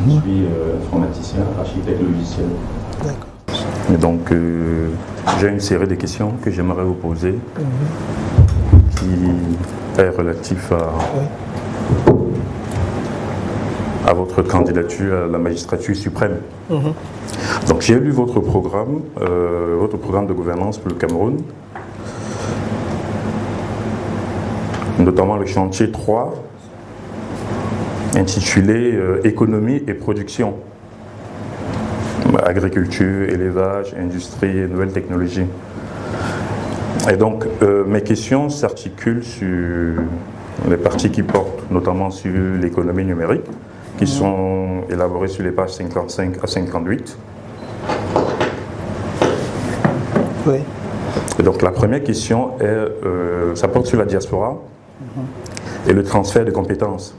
Je suis informaticien, architecte logiciel. D'accord. Et donc, j'ai une série de questions que j'aimerais vous poser qui est relative à votre candidature à la magistrature suprême. Donc, j'ai lu votre programme de gouvernance pour le Cameroun, notamment le chantier 3, intitulé Économie et production, agriculture, élevage, industrie et nouvelles technologies. Et donc, mes questions s'articulent sur les parties qui portent notamment sur l'économie numérique, qui sont élaborées sur les pages 55 à 58. Oui. Et donc, la première question ça porte sur la diaspora et le transfert de compétences.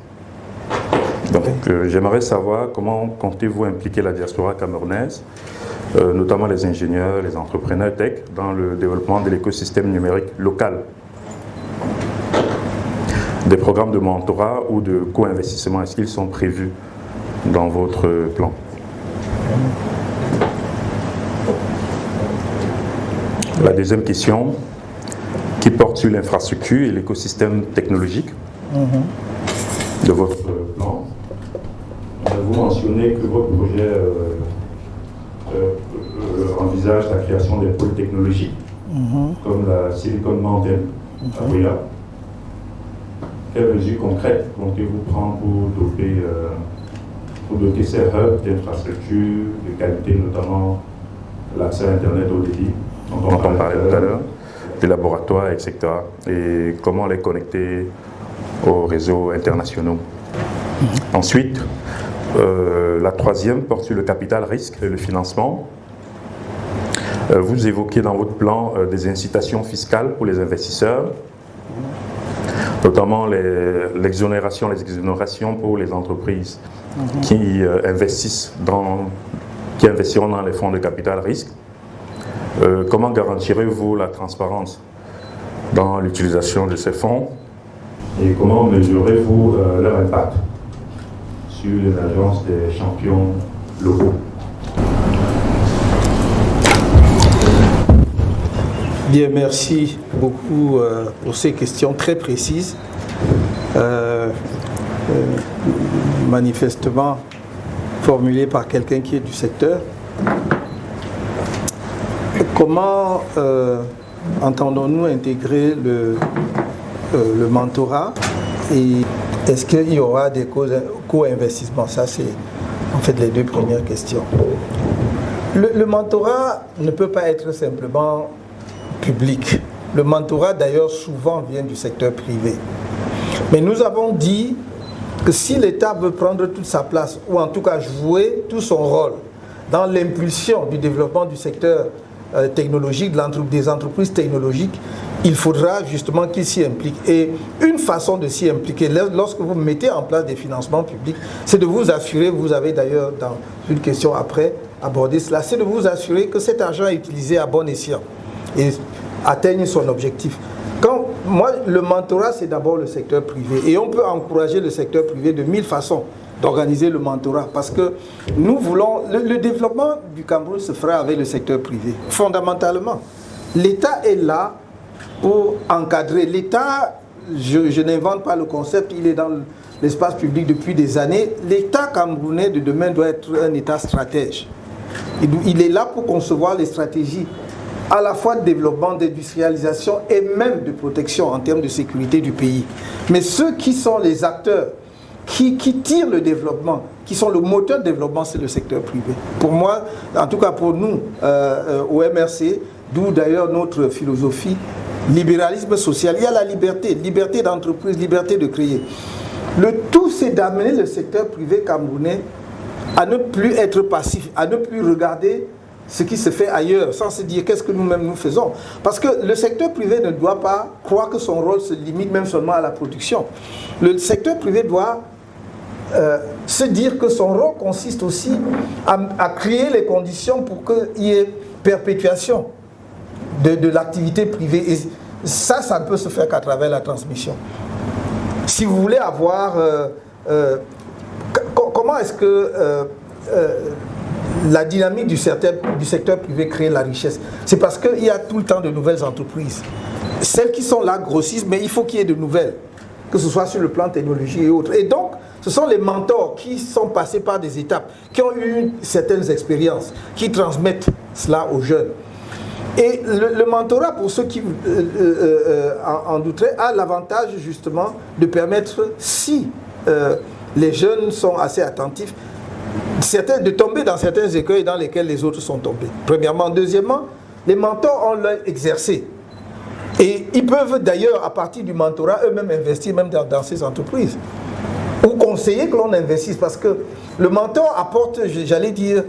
Donc, j'aimerais savoir comment comptez-vous impliquer la diaspora camerounaise, notamment les ingénieurs, les entrepreneurs tech, dans le développement de l'écosystème numérique local. Des programmes de mentorat ou de co-investissement, est-ce qu'ils sont prévus dans votre plan? La deuxième question, qui porte sur l'infrastructure et l'écosystème technologique de votre plan. Vous mentionnez que votre projet envisage la création des pôles technologiques, comme la Silicon Mountain à Ouidah. Quelles mesures concrètes comptez-vous prendre pour doter ces hubs d'infrastructures de qualité, notamment l'accès à Internet au débit, dont on parlait tout à l'heure, des laboratoires, etc. Et comment les connecter aux réseaux internationaux. Ensuite, la troisième porte sur le capital risque et le financement. Vous évoquez dans votre plan des incitations fiscales pour les investisseurs, notamment les exonérations pour les entreprises qui investiront dans les fonds de capital risque. Comment garantirez-vous la transparence dans l'utilisation de ces fonds? Et comment mesurez-vous leur impact sur l'émergence des champions locaux? Bien, merci beaucoup pour ces questions très précises. Manifestement formulées par quelqu'un qui est du secteur. Comment entendons-nous intégrer le mentorat et est-ce qu'il y aura des co-investissements? Ça, c'est en fait les deux premières questions. Le mentorat ne peut pas être simplement public. Le mentorat, d'ailleurs, souvent vient du secteur privé. Mais nous avons dit que si l'État veut prendre toute sa place, ou en tout cas jouer tout son rôle dans l'impulsion du développement du secteur technologique, des entreprises technologiques, il faudra justement qu'il s'y implique. Et une façon de s'y impliquer, lorsque vous mettez en place des financements publics, c'est de vous assurer, vous avez d'ailleurs dans une question après abordé cela, c'est de vous assurer que cet argent est utilisé à bon escient et atteigne son objectif. Moi, le mentorat, c'est d'abord le secteur privé. Et on peut encourager le secteur privé de 1000 façons d'organiser le mentorat. Parce que nous voulons... Le développement du Cameroun se fera avec le secteur privé. Fondamentalement, l'État est là pour encadrer. L'État, je n'invente pas le concept, il est dans l'espace public depuis des années. L'État camerounais de demain doit être un État stratège. Il est là pour concevoir les stratégies à la fois de développement, d'industrialisation et même de protection en termes de sécurité du pays. Mais ceux qui sont les acteurs qui tirent le développement, qui sont le moteur de développement, c'est le secteur privé. Pour moi, en tout cas pour nous, au MRC, d'où d'ailleurs notre philosophie, libéralisme social, il y a la liberté d'entreprise, liberté de créer. Le tout, c'est d'amener le secteur privé camerounais à ne plus être passif, à ne plus regarder ce qui se fait ailleurs, sans se dire qu'est-ce que nous-mêmes nous faisons. Parce que le secteur privé ne doit pas croire que son rôle se limite même seulement à la production. Le secteur privé doit se dire que son rôle consiste aussi à créer les conditions pour qu'il y ait perpétuation de l'activité privée. Et ça ne peut se faire qu'à travers la transmission. Si vous voulez avoir... comment est-ce que la dynamique du secteur privé crée la richesse? C'est parce qu'il y a tout le temps de nouvelles entreprises. Celles qui sont là grossissent, mais il faut qu'il y ait de nouvelles, que ce soit sur le plan technologique et autres. Et donc, ce sont les mentors qui sont passés par des étapes, qui ont eu certaines expériences, qui transmettent cela aux jeunes. Et le mentorat, pour ceux qui en douteraient, a l'avantage justement de permettre, si les jeunes sont assez attentifs, de tomber dans certains écueils dans lesquels les autres sont tombés. Premièrement. Deuxièmement, les mentors ont leur exercé. Et ils peuvent d'ailleurs, à partir du mentorat, eux-mêmes investir même dans ces entreprises. Ou conseiller que l'on investisse, parce que le mentor apporte, j'allais dire,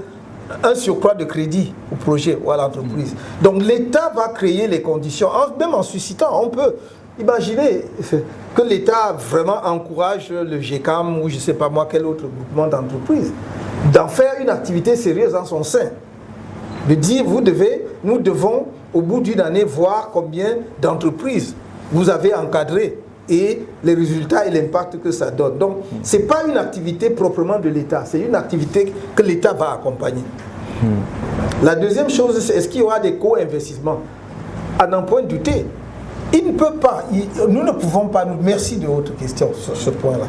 un surcroît de crédit au projet ou à l'entreprise. Donc l'État va créer les conditions, même en suscitant, on peut imaginer que l'État vraiment encourage le GECAM ou je ne sais pas moi quel autre groupement d'entreprises d'en faire une activité sérieuse en son sein. De dire, nous devons au bout d'une année voir combien d'entreprises vous avez encadrées et les résultats et l'impact que ça donne. Donc, ce n'est pas une activité proprement de l'État, c'est une activité que l'État va accompagner. La deuxième chose, c'est est-ce qu'il y aura des co-investissements? À n'en point douter. Il ne peut pas, nous ne pouvons pas, merci de votre question sur ce point-là.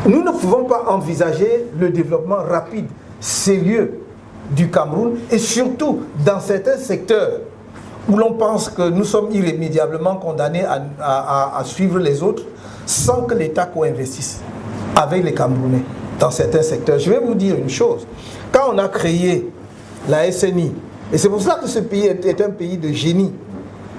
Nous ne pouvons pas envisager le développement rapide, sérieux du Cameroun et surtout dans certains secteurs où l'on pense que nous sommes irrémédiablement condamnés à suivre les autres sans que l'État co-investisse avec les Camerounais dans certains secteurs. Je vais vous dire une chose. Quand on a créé la SNI, et c'est pour ça que ce pays est un pays de génie.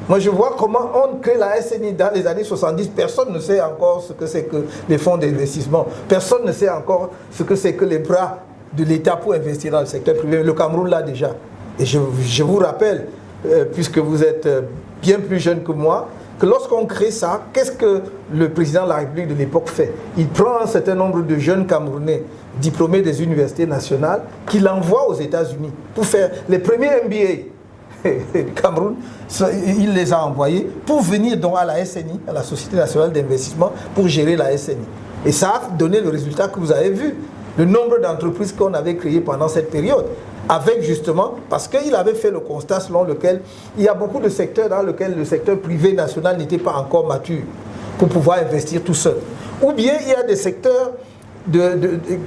Moi, je vois comment on crée la SNI dans les années 70. Personne ne sait encore ce que c'est que les fonds d'investissement. Personne ne sait encore ce que c'est que les bras de l'État pour investir dans le secteur privé. Le Cameroun l'a déjà. Et je vous rappelle, puisque vous êtes bien plus jeune que moi, que lorsqu'on crée ça, qu'est-ce que le président de la République de l'époque fait? Il prend un certain nombre de jeunes Camerounais diplômés des universités nationales qu'il envoie aux États-Unis pour faire les premiers MBA du Cameroun. Il les a envoyés pour venir donc à la SNI, à la Société nationale d'investissement, pour gérer la SNI. Et ça a donné le résultat que vous avez vu, le nombre d'entreprises qu'on avait créées pendant cette période. Avec justement, parce qu'il avait fait le constat selon lequel il y a beaucoup de secteurs dans lesquels le secteur privé national n'était pas encore mature pour pouvoir investir tout seul. Ou bien il y a des secteurs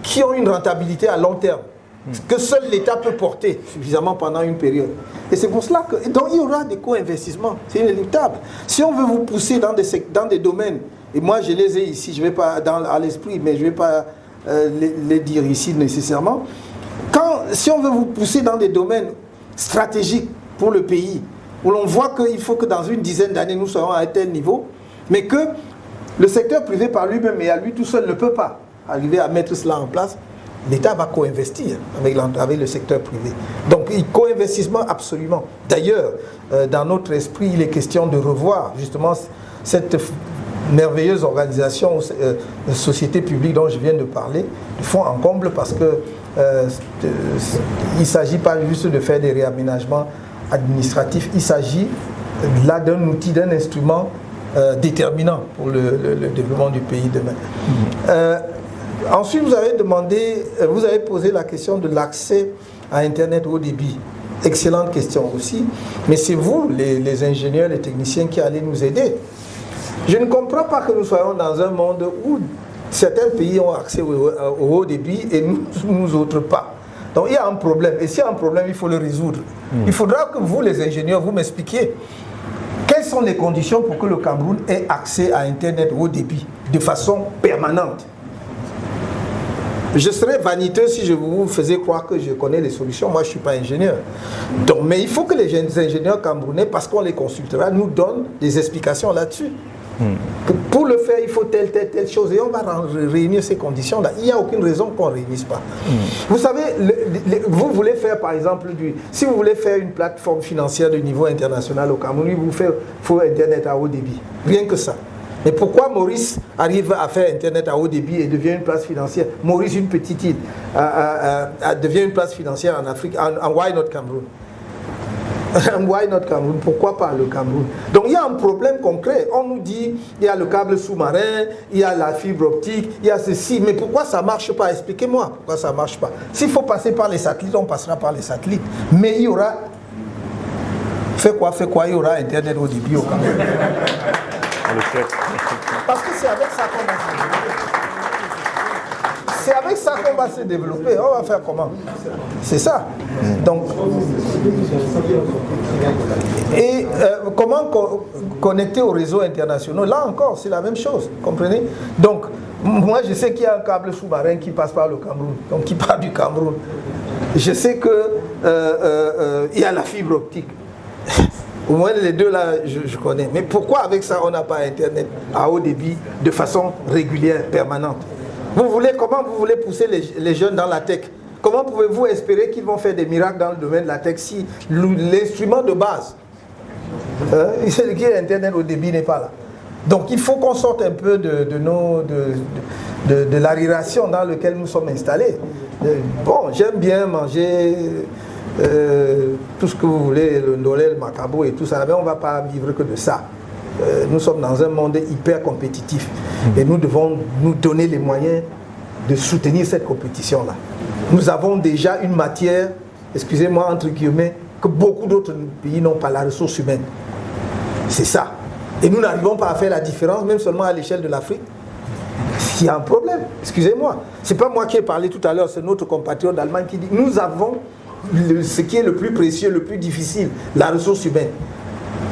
qui ont une rentabilité à long terme, que seul l'État peut porter suffisamment pendant une période. Et c'est pour cela que donc il y aura des co-investissements, c'est inéluctable. Si on veut vous pousser dans des domaines, et moi je les ai ici, je ne vais pas à l'esprit, mais je ne vais pas les dire ici nécessairement. Si on veut vous pousser dans des domaines stratégiques pour le pays, où l'on voit qu'il faut que dans une dizaine d'années nous soyons à un tel niveau, mais que le secteur privé par lui-même et à lui tout seul ne peut pas arriver à mettre cela en place, l'État va co-investir avec le secteur privé. Donc, co-investissement absolument. D'ailleurs, dans notre esprit, il est question de revoir justement cette merveilleuse organisation, société publique dont je viens de parler, de fond en comble, parce que il ne s'agit pas juste de faire des réaménagements administratifs, il s'agit là d'un outil, d'un instrument déterminant pour le développement du pays demain. Ensuite, vous avez posé la question de l'accès à Internet haut débit. Excellente question aussi, mais c'est vous, les ingénieurs, les techniciens, qui allez nous aider. Je ne comprends pas que nous soyons dans un monde où certains pays ont accès au haut débit et nous autres pas. Donc il y a un problème. Et s'il y a un problème, il faut le résoudre. Il faudra que vous, les ingénieurs, vous m'expliquiez quelles sont les conditions pour que le Cameroun ait accès à Internet haut débit de façon permanente. Je serais vaniteux si je vous faisais croire que je connais les solutions. Moi, je ne suis pas ingénieur. Donc, mais il faut que les ingénieurs camerounais, parce qu'on les consultera, nous donnent des explications là-dessus. Pour le faire, il faut telle chose. Et on va réunir ces conditions-là. Il n'y a aucune raison qu'on ne réunisse pas. Vous savez, vous voulez faire, par exemple, si vous voulez faire une plateforme financière de niveau international au Cameroun, il vous faut Internet à haut débit. Rien que ça. Mais pourquoi Maurice arrive à faire Internet à haut débit et devient une place financière? Maurice, une petite île, devient une place financière en Afrique, en Why Not Cameroun? Why not Cameroun? Pourquoi pas le Cameroun? Donc il y a un problème concret. On nous dit il y a le câble sous-marin, il y a la fibre optique, il y a ceci. Mais pourquoi ça ne marche pas? Expliquez-moi pourquoi ça ne marche pas. S'il faut passer par les satellites, on passera par les satellites. Mais il y aura... Fait quoi, il y aura Internet au début au Cameroun. Parce que c'est avec ça qu'on va se développer. C'est avec ça qu'on va se développer. On va faire comment? C'est ça. Donc, et comment connecter aux réseaux internationaux? Là encore, c'est la même chose. Comprenez? Donc, moi, je sais qu'il y a un câble sous-marin qui passe par le Cameroun, donc qui part du Cameroun. Je sais qu'il y a la fibre optique. Au moins les deux là, je connais. Mais pourquoi avec ça, on n'a pas Internet à haut débit de façon régulière, permanente? Comment vous voulez pousser les jeunes dans la tech? Comment pouvez-vous espérer qu'ils vont faire des miracles dans le domaine de la tech si l'instrument de base, qui est Internet au débit, n'est pas là? Donc il faut qu'on sorte un peu de l'arriération dans laquelle nous sommes installés. Bon, j'aime bien manger tout ce que vous voulez, le ndolé, le macabo et tout ça, mais on ne va pas vivre que de ça. Nous sommes dans un monde hyper compétitif et nous devons nous donner les moyens de soutenir cette compétition-là. Nous avons déjà une matière, excusez-moi, entre guillemets, que beaucoup d'autres pays n'ont pas, la ressource humaine. C'est ça. Et nous n'arrivons pas à faire la différence, même seulement à l'échelle de l'Afrique. Il y a un problème, excusez-moi. Ce n'est pas moi qui ai parlé tout à l'heure, c'est notre compatriote d'Allemagne qui dit nous avons ce qui est le plus précieux, le plus difficile, la ressource humaine.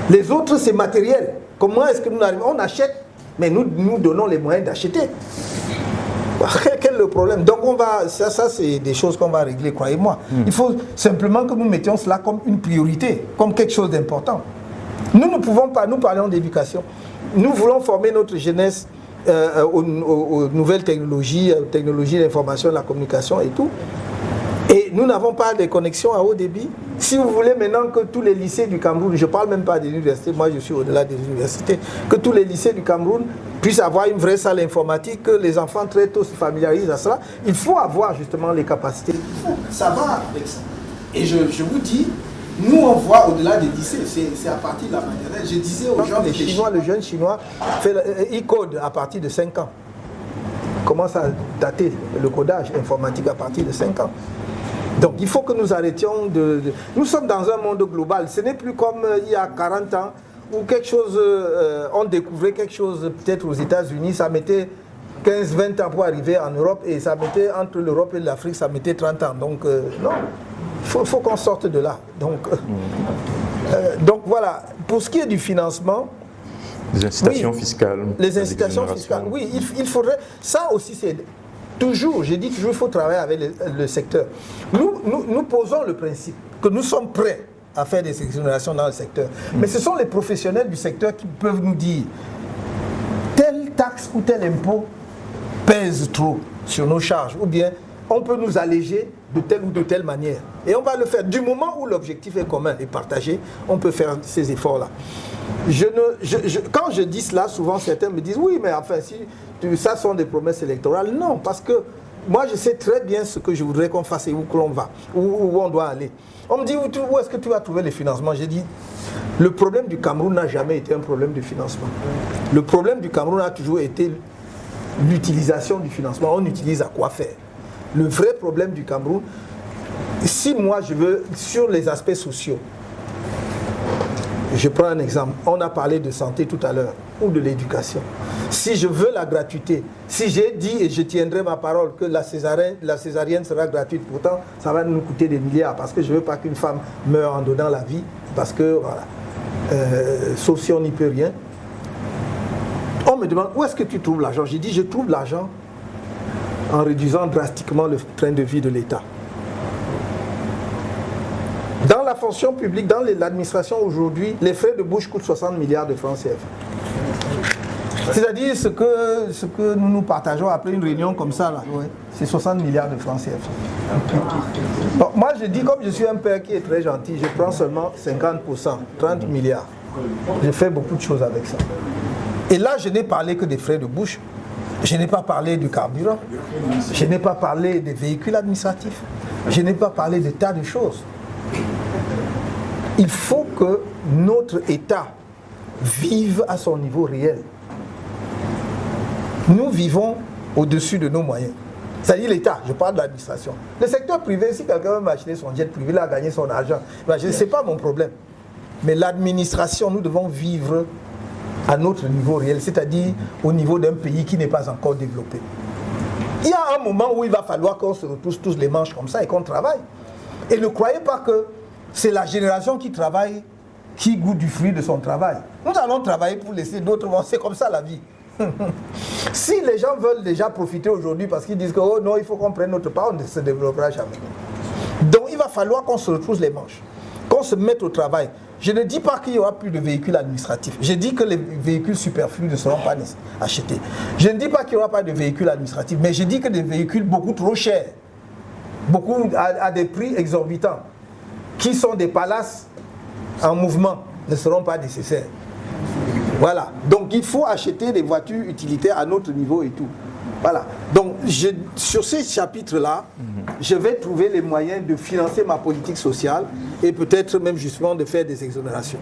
Les autres, c'est matériel. Comment est-ce que nous arrivons? On achète, mais nous donnons les moyens d'acheter. Quel est le problème? Donc ça c'est des choses qu'on va régler, croyez-moi. Il faut simplement que nous mettions cela comme une priorité, comme quelque chose d'important. Nous ne pouvons pas, nous parlons d'éducation. Nous voulons former notre jeunesse aux nouvelles technologies, aux technologies de l'information, de la communication et tout. Et nous n'avons pas de connexion à haut débit. Si vous voulez maintenant que tous les lycées du Cameroun, je ne parle même pas des universités, moi je suis au-delà des universités, que tous les lycées du Cameroun puissent avoir une vraie salle informatique, que les enfants très tôt se familiarisent à cela, il faut avoir justement les capacités. Ça va avec ça. Et je vous dis, nous on voit au-delà des lycées, c'est à partir de la maternelle. Je disais aux gens, le jeune chinois, il code à partir de 5 ans. Commence à dater le codage informatique à partir de 5 ans. Donc il faut que nous arrêtions de... Nous sommes dans un monde global. Ce n'est plus comme il y a 40 ans où quelque chose, on découvrait quelque chose peut-être aux États-Unis, ça mettait 15-20 ans pour arriver en Europe et ça mettait entre l'Europe et l'Afrique, ça mettait 30 ans. Donc non, il faut qu'on sorte de là. Donc voilà, pour ce qui est du financement... Les incitations fiscales. Les incitations fiscales, oui, il faudrait... Ça aussi c'est... Toujours, j'ai dit toujours, il faut travailler avec le secteur. Nous posons le principe que nous sommes prêts à faire des exonérations dans le secteur. Mais ce sont les professionnels du secteur qui peuvent nous dire telle taxe ou tel impôt pèse trop sur nos charges, ou bien on peut nous alléger de telle ou de telle manière. Et on va le faire. Du moment où l'objectif est commun et partagé, on peut faire ces efforts-là. Quand je dis cela, souvent certains me disent oui, mais enfin, ça sont des promesses électorales. Non, parce que moi je sais très bien ce que je voudrais qu'on fasse et où l'on va, où on doit aller. On me dit où est-ce que tu vas trouver les financements? J'ai dit le problème du Cameroun n'a jamais été un problème de financement. Le problème du Cameroun a toujours été l'utilisation du financement. On utilise à quoi faire? Le vrai problème du Cameroun, si moi je veux, sur les aspects sociaux, je prends un exemple, on a parlé de santé tout à l'heure, ou de l'éducation. Si je veux la gratuité, si j'ai dit et je tiendrai ma parole que la césarienne sera gratuite, pourtant ça va nous coûter des milliards, parce que je ne veux pas qu'une femme meure en donnant la vie, parce que voilà, sauf si on n'y peut rien. On me demande où est-ce que tu trouves l'argent? J'ai dit je trouve l'argent en réduisant drastiquement le train de vie de l'État. Dans la fonction publique, dans l'administration aujourd'hui, les frais de bouche coûtent 60 milliards de francs CFA. C'est-à-dire ce que nous partageons après une réunion comme ça, là, ouais, c'est 60 milliards de francs CFA. Bon, moi je dis, comme je suis un père qui est très gentil, je prends seulement 50%, 30 milliards. Je fais beaucoup de choses avec ça. Et là, je n'ai parlé que des frais de bouche. Je n'ai pas parlé du carburant. Je n'ai pas parlé des véhicules administratifs. Je n'ai pas parlé de tas de choses. il faut que notre État vive à son niveau réel. Nous vivons au-dessus de nos moyens. C'est-à-dire l'État, je parle de l'administration. Le secteur privé, si quelqu'un veut m'acheter son jet privé, il a gagné son argent. Ce n'est pas mon problème. Mais l'administration, nous devons vivre à notre niveau réel, c'est-à-dire au niveau d'un pays qui n'est pas encore développé. Il y a un moment où il va falloir qu'on se retrousse tous les manches comme ça et qu'on travaille. Et ne croyez pas que c'est la génération qui travaille qui goûte du fruit de son travail. Nous allons travailler pour laisser d'autres voir. C'est comme ça la vie. Si les gens veulent déjà profiter aujourd'hui parce qu'ils disent que oh non, il faut qu'on prenne notre part, on ne se développera jamais. Donc il va falloir qu'on se retrousse les manches, qu'on se mette au travail. Je ne dis pas qu'il n'y aura plus de véhicules administratifs. Je dis que les véhicules superflus ne seront pas achetés. Je ne dis pas qu'il n'y aura pas de véhicules administratifs, mais je dis que des véhicules beaucoup trop chers, beaucoup à des prix exorbitants, qui sont des palaces en mouvement, ne seront pas nécessaires. Voilà. Donc il faut acheter des voitures utilitaires à notre niveau et tout. Voilà. Donc sur ces chapitres-là, je vais trouver les moyens de financer ma politique sociale et peut-être même justement de faire des exonérations.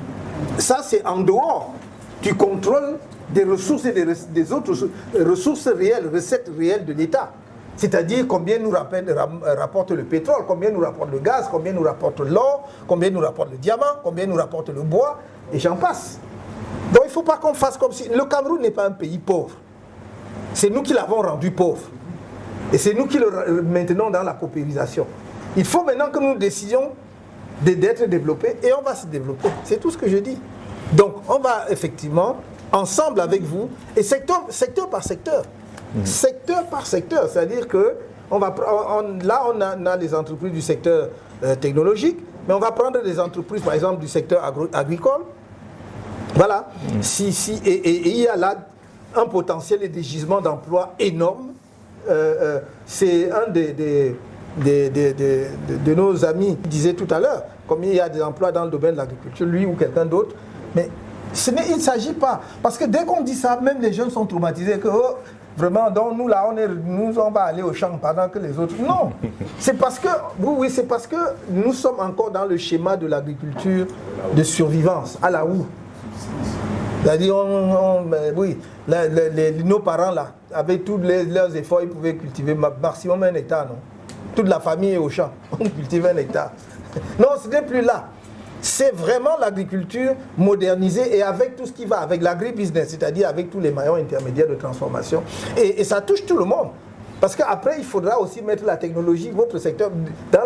Ça, c'est en dehors du contrôle des ressources et des autres ressources réelles, recettes réelles de l'État. C'est-à-dire combien nous rapporte le pétrole, combien nous rapporte le gaz, combien nous rapporte l'or, combien nous rapporte le diamant, combien nous rapporte le bois, et j'en passe. Donc il ne faut pas qu'on fasse comme si... Le Cameroun n'est pas un pays pauvre. C'est nous qui l'avons rendu pauvre. Et c'est nous qui le maintenons dans la paupérisation. Il faut maintenant que nous décidions d'être développés et on va se développer. C'est tout ce que je dis. Donc on va effectivement, ensemble avec vous, et secteur par secteur. Secteur par secteur. C'est-à-dire que on a les entreprises du secteur technologique, mais on va prendre des entreprises, par exemple, du secteur agricole. Voilà. Et il y a là un potentiel et des gisements d'emplois énormes. C'est un de nos amis qui disait tout à l'heure, comme il y a des emplois dans le domaine de l'agriculture, lui ou quelqu'un d'autre. Mais il ne s'agit pas. Parce que dès qu'on dit ça, même les jeunes sont traumatisés que vraiment, donc nous là, on va aller au champ pendant que les autres. Non. C'est parce que nous sommes encore dans le schéma de l'agriculture de survivance, à la houe. C'est-à-dire, nos parents là, avec tous leurs efforts, ils pouvaient cultiver maximum 1 hectare, non? Toute la famille est au champ, on cultive 1 hectare. Non, ce n'est plus là. C'est vraiment l'agriculture modernisée et avec tout ce qui va, avec l'agribusiness, c'est-à-dire avec tous les maillons intermédiaires de transformation. Et ça touche tout le monde. Parce qu'après, il faudra aussi mettre la technologie, votre secteur, dans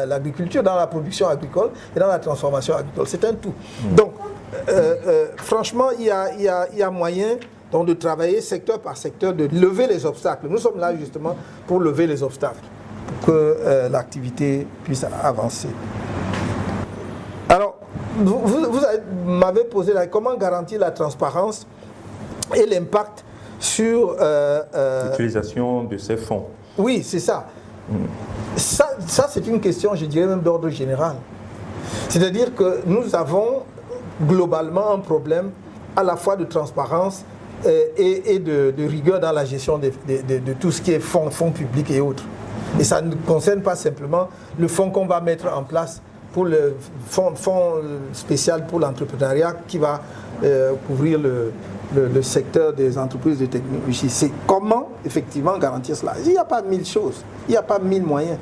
l'agriculture, dans la production agricole et dans la transformation agricole. C'est un tout. Donc, franchement, il y a moyen donc, de travailler secteur par secteur, de lever les obstacles. Nous sommes là justement pour lever les obstacles, pour que l'activité puisse avancer. Alors, vous m'avez posé comment garantir la transparence et l'impact sur l'utilisation de ces fonds. Oui, c'est ça. Ça, c'est une question, je dirais même d'ordre général. C'est-à-dire que nous avons globalement un problème à la fois de transparence et de rigueur dans la gestion de tout ce qui est fonds publics et autres. Et ça ne concerne pas simplement le fonds qu'on va mettre en place pour le fonds spécial pour l'entrepreneuriat qui va couvrir le secteur des entreprises de technologie. C'est comment effectivement garantir cela. Il n'y a pas 1000 choses, il n'y a pas 1000 moyens.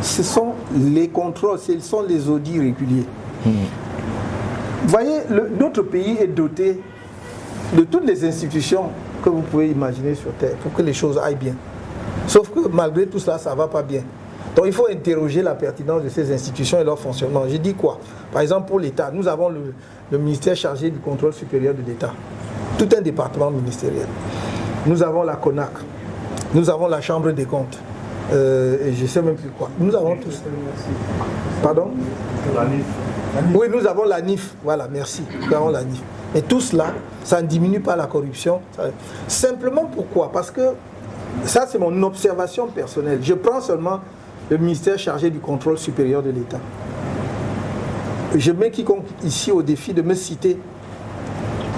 Ce sont les contrôles, ce sont les audits réguliers. Vous voyez, notre pays est doté de toutes les institutions que vous pouvez imaginer sur Terre pour que les choses aillent bien. Sauf que malgré tout cela, ça ne va pas bien. Donc il faut interroger la pertinence de ces institutions et leur fonctionnement. Je dis quoi? Par exemple, pour l'État, nous avons le ministère chargé du contrôle supérieur de l'État. Tout un département ministériel. Nous avons la CONAC. Nous avons la Chambre des comptes. Et je ne sais même plus quoi. Nous avons tous. Pardon? La NIF. Oui, nous avons la NIF. Voilà, merci. Nous avons la NIF. Et tout cela, ça ne diminue pas la corruption. Simplement pourquoi? Parce que ça, c'est mon observation personnelle. Je prends seulement le ministère chargé du contrôle supérieur de l'État. Je mets quiconque ici au défi de me citer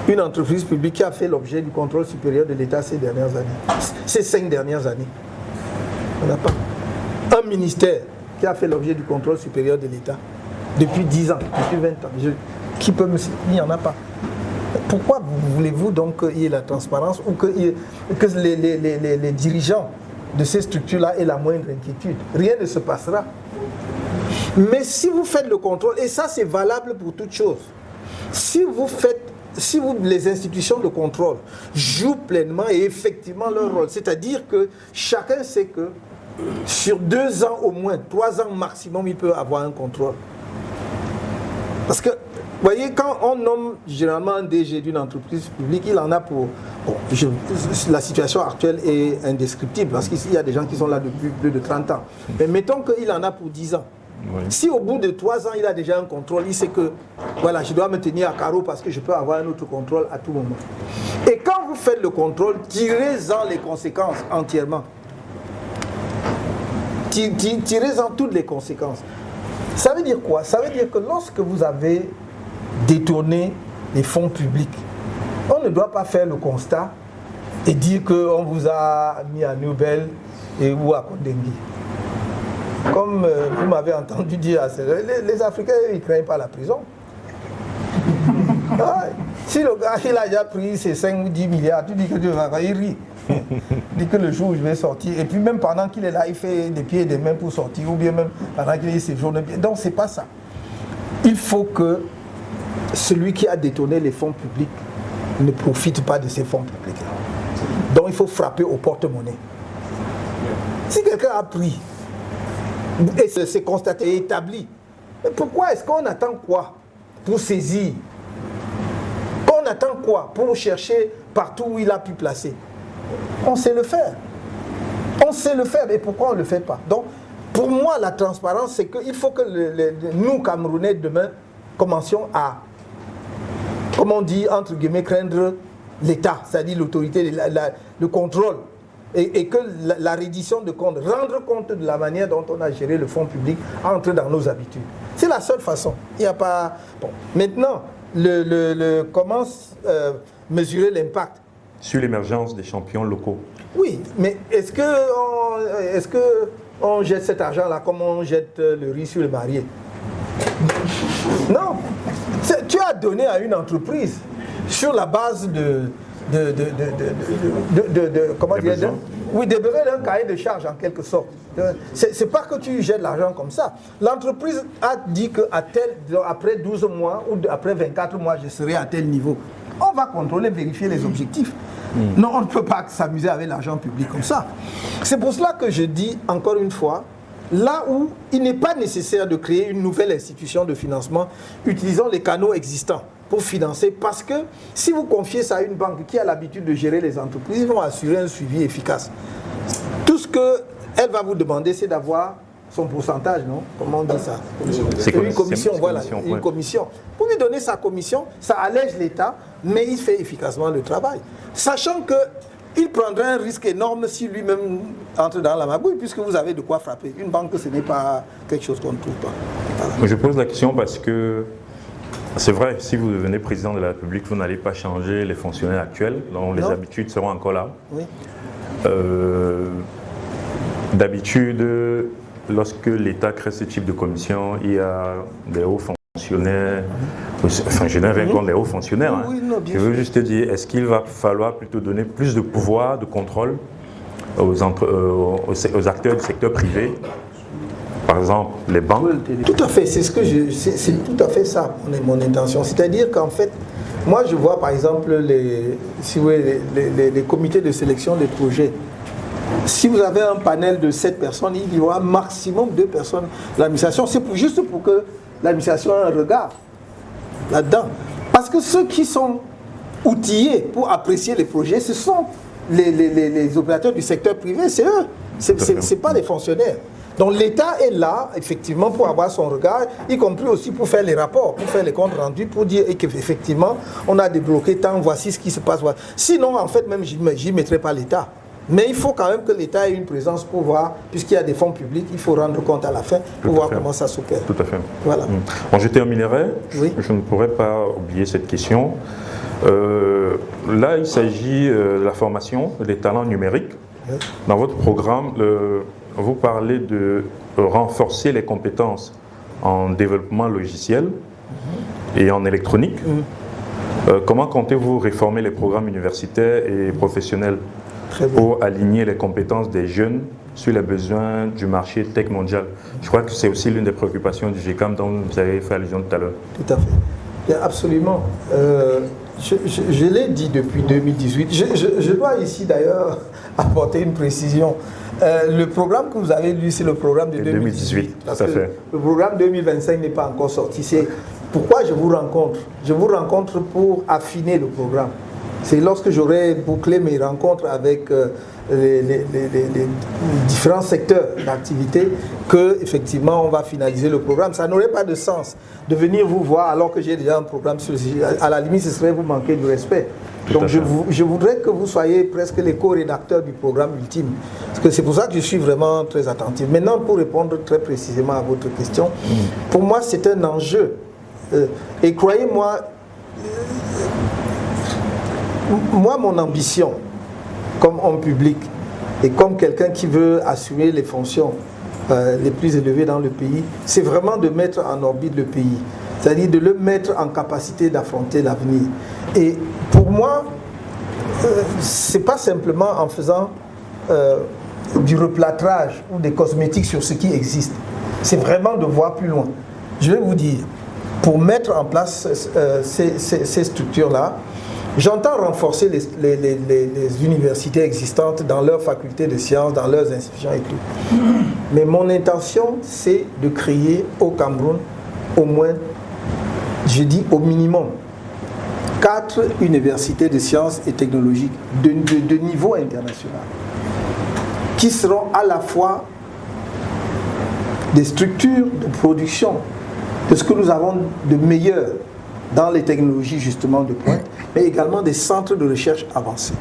une entreprise publique qui a fait l'objet du contrôle supérieur de l'État ces dernières années. Ces 5 dernières années. On n'a pas. Un ministère qui a fait l'objet du contrôle supérieur de l'État. depuis 10 ans, depuis 20 ans. Qui peut me citer? Il n'y en a pas. Pourquoi voulez-vous donc qu'il y ait la transparence ou que les dirigeants de ces structures-là aient la moindre inquiétude? Rien ne se passera. Mais si vous faites le contrôle, et ça c'est valable pour toute chose, si les institutions de contrôle jouent pleinement et effectivement leur rôle, c'est-à-dire que chacun sait que sur 2 ans au moins, 3 ans maximum, il peut avoir un contrôle. Parce que, vous voyez, quand on nomme généralement un DG d'une entreprise publique, il en a pour... Bon, la situation actuelle est indescriptible, parce qu'il y a des gens qui sont là depuis plus de 30 ans. Mais mettons qu'il en a pour 10 ans. Oui. Si au bout de 3 ans, il a déjà un contrôle, il sait que, voilà, je dois me tenir à carreau parce que je peux avoir un autre contrôle à tout moment. Et quand vous faites le contrôle, tirez-en les conséquences entièrement. Tirez-en toutes les conséquences. Ça veut dire quoi? Ça veut dire que lorsque vous avez détourné les fonds publics, on ne doit pas faire le constat et dire qu'on vous a mis à Nobel ou à Kondengi. Comme vous m'avez entendu dire, les Africains, ils ne craignent pas la prison. Ah, si le gars il a déjà pris ses 5 ou 10 milliards, tu dis que tu vas, il rit. Il dit que le jour où je vais sortir, et puis même pendant qu'il est là, il fait des pieds et des mains pour sortir, ou bien même pendant qu'il est séjourné. Donc c'est pas ça. Il faut que celui qui a détourné les fonds publics ne profite pas de ces fonds publics. Donc il faut frapper au porte-monnaie. Si quelqu'un a pris, et c'est constaté et établi, mais pourquoi est-ce qu'on attend quoi pour saisir? On attend quoi pour chercher partout où il a pu placer? On sait le faire. On sait le faire, mais pourquoi on ne le fait pas? Donc, pour moi, la transparence, c'est qu'il faut que nous, Camerounais, demain, commencions à, comme on dit, entre guillemets, craindre l'État, c'est-à-dire l'autorité, le contrôle, et que la reddition de comptes, rendre compte de la manière dont on a géré le fonds public, entre dans nos habitudes. C'est la seule façon. Il n'y a pas... Bon. Maintenant, comment mesurer l'impact? Sur l'émergence des champions locaux. Oui, mais est-ce qu'on jette cet argent-là comme on jette le riz sur le marié? Non. Tu as donné à une entreprise sur la base comment dire, oui, de d'un cahier de charge en quelque sorte. C'est pas que tu jettes l'argent comme ça. L'entreprise a dit qu'après 12 mois ou après 24 mois, je serai à tel niveau. On va contrôler, vérifier les objectifs. Non, on ne peut pas s'amuser avec l'argent public comme ça. C'est pour cela que je dis encore une fois, là où il n'est pas nécessaire de créer une nouvelle institution de financement, utilisons les canaux existants pour financer, parce que si vous confiez ça à une banque qui a l'habitude de gérer les entreprises, ils vont assurer un suivi efficace. Tout ce qu'elle va vous demander, c'est d'avoir son pourcentage, non? Comment on dit ça? C'est une commission, voilà, une commission. Pour lui donner sa commission, ça allège l'État, mais il fait efficacement le travail. Sachant qu'il prendrait un risque énorme si lui-même entre dans la magouille, puisque vous avez de quoi frapper. Une banque, ce n'est pas quelque chose qu'on ne trouve pas. Voilà. Je pose la question parce que c'est vrai, si vous devenez président de la République, vous n'allez pas changer les fonctionnaires actuels, dont les habitudes seront encore là. Oui. D'habitude, lorsque l'État crée ce type de commission, il y a des hauts fonctionnaires, enfin je n'ai rien contre les hauts fonctionnaires, hein. Oui, non, je veux juste te dire, est-ce qu'il va falloir plutôt donner plus de pouvoir, de contrôle aux acteurs du secteur privé, par exemple les banques? Tout à fait, c'est tout à fait ça mon intention, c'est-à-dire qu'en fait, moi je vois par exemple les comités de sélection des projets. Si vous avez un panel de 7 personnes, il y aura maximum 2 personnes de l'administration. C'est juste pour que l'administration ait un regard là-dedans. Parce que ceux qui sont outillés pour apprécier les projets, ce sont les opérateurs du secteur privé, c'est eux. C'est pas les fonctionnaires. Donc l'État est là, effectivement, pour avoir son regard, y compris aussi pour faire les rapports, pour faire les comptes rendus, pour dire qu'effectivement, on a débloqué tant, voici ce qui se passe. Sinon, en fait, même, j'y mettrai pas l'État. Mais il faut quand même que l'État ait une présence pour voir, puisqu'il y a des fonds publics, il faut rendre compte à la fin pour voir comment ça s'opère. Tout à fait. Voilà. Bon, je terminerai. Oui. Je ne pourrais pas oublier cette question. Là, il s'agit de la formation des talents numériques. Oui. Dans votre programme, vous parlez de renforcer les compétences en développement logiciel et en électronique. Comment comptez-vous réformer les programmes universitaires et professionnels pour aligner les compétences des jeunes sur les besoins du marché tech mondial? Je crois que c'est aussi l'une des préoccupations du GECAM dont vous avez fait allusion tout à l'heure. Tout à fait. Absolument. Je l'ai dit depuis 2018. Je dois ici d'ailleurs apporter une précision. Le programme que vous avez lu, c'est le programme de 2018. Tout à fait. Le programme 2025 n'est pas encore sorti. C'est pourquoi je vous rencontre. Je vous rencontre pour affiner le programme. C'est lorsque j'aurai bouclé mes rencontres avec les différents secteurs d'activité que effectivement on va finaliser le programme. Ça n'aurait pas de sens de venir vous voir alors que j'ai déjà un programme sur le sujet. À la limite, ce serait vous manquer de respect. Donc je voudrais que vous soyez presque les co-rédacteurs du programme ultime. Parce que c'est pour ça que je suis vraiment très attentif. Maintenant, pour répondre très précisément à votre question, pour moi c'est un enjeu. Et croyez-moi, mon ambition, comme homme public et comme quelqu'un qui veut assumer les fonctions les plus élevées dans le pays, c'est vraiment de mettre en orbite le pays, c'est-à-dire de le mettre en capacité d'affronter l'avenir. Et pour moi, c'est pas simplement en faisant du replâtrage ou des cosmétiques sur ce qui existe, c'est vraiment de voir plus loin. Je vais vous dire, pour mettre en place ces structures-là, j'entends renforcer les universités existantes dans leurs facultés de sciences, dans leurs institutions et tout. Mais mon intention, c'est de créer au Cameroun au moins, je dis au minimum, 4 universités de sciences et technologiques de niveau international, qui seront à la fois des structures de production de ce que nous avons de meilleur dans les technologies justement de pointe, mais également des centres de recherche avancés.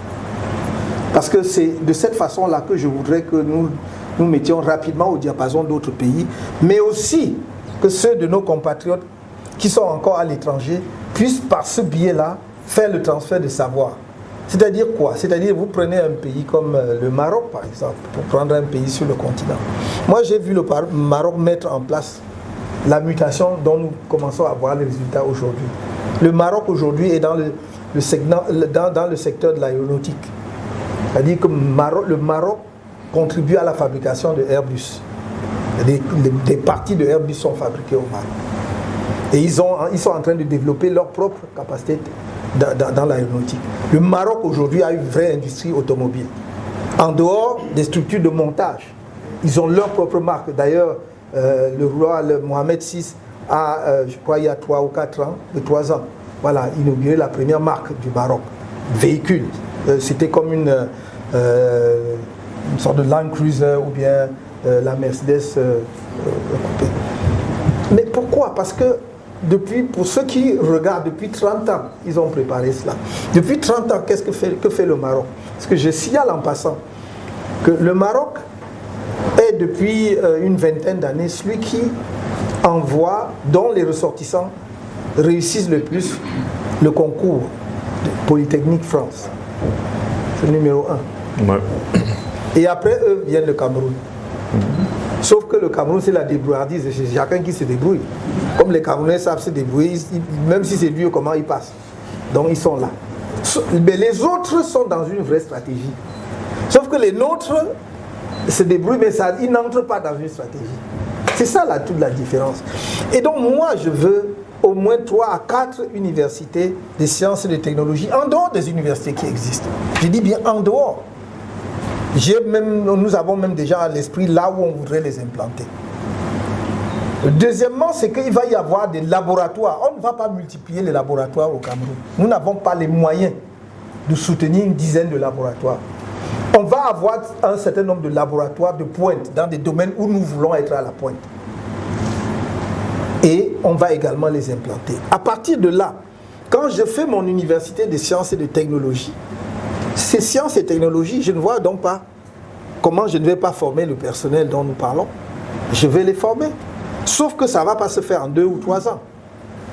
Parce que c'est de cette façon-là que je voudrais que nous mettions rapidement au diapason d'autres pays, mais aussi que ceux de nos compatriotes qui sont encore à l'étranger puissent par ce biais-là faire le transfert de savoir. C'est-à-dire quoi? C'est-à-dire vous prenez un pays comme le Maroc par exemple, pour prendre un pays sur le continent. Moi j'ai vu le Maroc mettre en place la mutation dont nous commençons à voir les résultats aujourd'hui. Le Maroc aujourd'hui est dans le secteur de l'aéronautique. C'est-à-dire que le Maroc contribue à la fabrication de Airbus. Des parties de Airbus sont fabriquées au Maroc. Et ils sont en train de développer leur propre capacité dans l'aéronautique. Le Maroc aujourd'hui a une vraie industrie automobile. En dehors des structures de montage, ils ont leur propre marque. D'ailleurs, le roi Mohamed VI a, je crois il y a 3 ou 4 ans, 3 ans, voilà, inauguré la première marque du Maroc, véhicule. C'était comme une sorte de Land Cruiser ou bien la Mercedes coupée. Mais pourquoi? Parce que pour ceux qui regardent, depuis 30 ans, ils ont préparé cela. Depuis 30 ans, que fait le Maroc? Parce que je signale en passant que le Maroc est depuis une vingtaine d'années celui qui envoie, dont les ressortissants réussissent le plus le concours de Polytechnique France. C'est le numéro 1. Ouais. Et après eux viennent le Cameroun. Sauf que le Cameroun, c'est la débrouillardise, c'est chacun qui se débrouille. Comme les Camerounais savent se débrouiller, même si c'est dur, comment ils passent. Donc ils sont là. Mais les autres sont dans une vraie stratégie. Sauf que les nôtres se débrouillent, mais ils n'entrent pas dans une stratégie. C'est ça toute la différence. Et donc moi, je veux au moins 3 à 4 universités de sciences et de technologies, en dehors des universités qui existent. Je dis bien en dehors. Nous avons même déjà à l'esprit là où on voudrait les implanter. Deuxièmement, c'est qu'il va y avoir des laboratoires. On ne va pas multiplier les laboratoires au Cameroun. Nous n'avons pas les moyens de soutenir une dizaine de laboratoires. On va avoir un certain nombre de laboratoires de pointe dans des domaines où nous voulons être à la pointe. Et on va également les implanter. À partir de là, quand je fais mon université de sciences et de technologies, ces sciences et technologies, je ne vois donc pas comment je ne vais pas former le personnel dont nous parlons. Je vais les former. Sauf que ça ne va pas se faire en 2 ou 3 ans.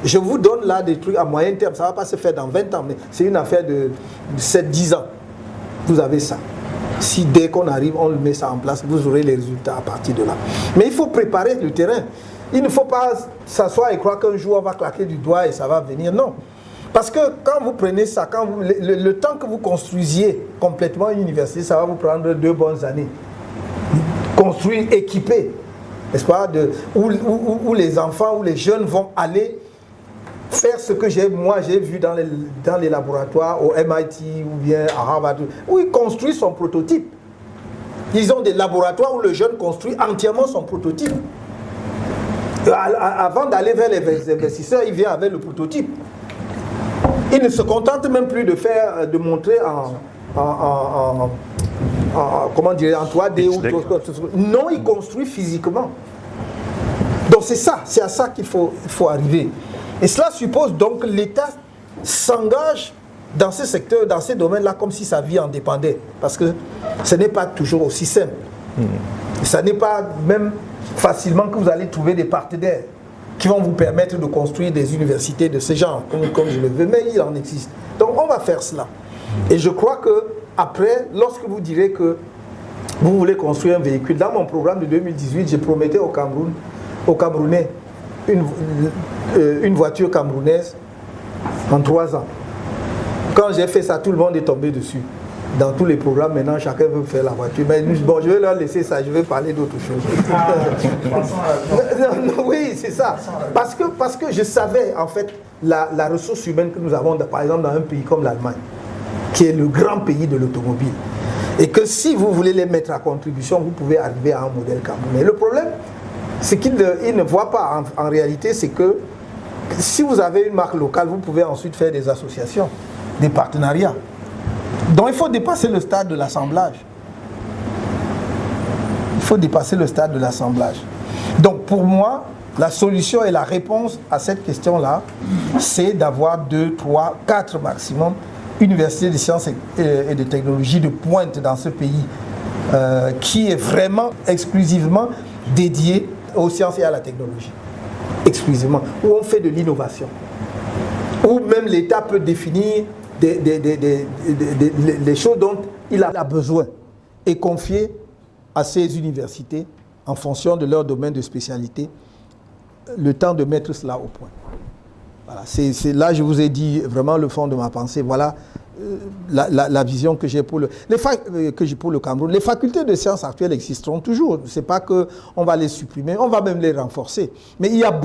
Je vous donne là des trucs à moyen terme, ça ne va pas se faire dans 20 ans, mais c'est une affaire de 7-10 ans. Vous avez ça. Si dès qu'on arrive, on met ça en place, vous aurez les résultats à partir de là. Mais il faut préparer le terrain. Il ne faut pas s'asseoir et croire qu'un jour on va claquer du doigt et ça va venir. Non. Parce que quand vous prenez ça, le temps que vous construisiez complètement une université, ça va vous prendre 2 bonnes années. Construire, équiper, n'est-ce pas, où les enfants, où les jeunes vont aller faire ce que j'ai vu dans les laboratoires au MIT ou bien à Harvard, où ils construisent son prototype. Ils ont des laboratoires où le jeune construit entièrement son prototype. Avant d'aller vers les investisseurs, il vient avec le prototype. Il ne se contente même plus de montrer en 3D ou non, il construit physiquement. Donc c'est à ça qu'il faut arriver. Et cela suppose donc que l'État s'engage dans ce secteur, dans ces domaines-là, comme si sa vie en dépendait. Parce que ce n'est pas toujours aussi simple. Ce n'est pas même facilement que vous allez trouver des partenaires qui vont vous permettre de construire des universités de ce genre, comme je le veux, mais il en existe. Donc on va faire cela. Et je crois que après, lorsque vous direz que vous voulez construire un véhicule, dans mon programme de 2018, je promettais aux Camerounais une voiture camerounaise en 3 ans. Quand j'ai fait ça, tout le monde est tombé dessus. Dans tous les programmes, maintenant, chacun veut faire la voiture. Mais bon, je vais leur laisser ça, je vais parler d'autre chose. Oui, c'est ça. Parce que je savais, en fait, la ressource humaine que nous avons, par exemple, dans un pays comme l'Allemagne, qui est le grand pays de l'automobile. Et que si vous voulez les mettre à contribution, vous pouvez arriver à un modèle camerounais. Le problème, c'est qu'ils ne voient pas, en réalité, c'est que si vous avez une marque locale, vous pouvez ensuite faire des associations, des partenariats. Donc il faut dépasser le stade de l'assemblage. Il faut dépasser le stade de l'assemblage. Donc pour moi, la solution et la réponse à cette question-là, c'est d'avoir 2, 3, 4 maximum universités de sciences et de technologies de pointe dans ce pays qui est vraiment exclusivement dédié aux sciences et à la technologie. Exclusivement. Où on fait de l'innovation. Où même l'État peut définir les choses dont il a besoin et confier à ces universités, en fonction de leur domaine de spécialité, le temps de mettre cela au point. Voilà, c'est là, je vous ai dit vraiment le fond de ma pensée. Voilà la vision que j'ai pour le Cameroun. Les facultés de sciences actuelles existeront toujours. Ce n'est pas qu'on va les supprimer, on va même les renforcer. Mais il y a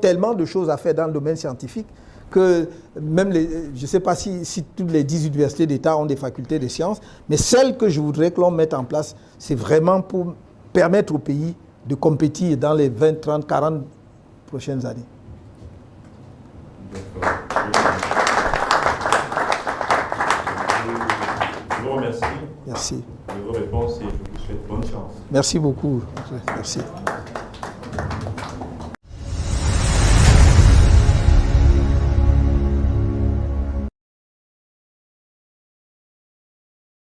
tellement de choses à faire dans le domaine scientifique que même je ne sais pas si toutes les 10 universités d'État ont des facultés de sciences, mais celles que je voudrais que l'on mette en place, c'est vraiment pour permettre au pays de compétir dans les 20, 30, 40 prochaines années. D'accord. Je vous remercie. Merci. De vos réponses et je vous souhaite bonne chance. Merci beaucoup. Merci.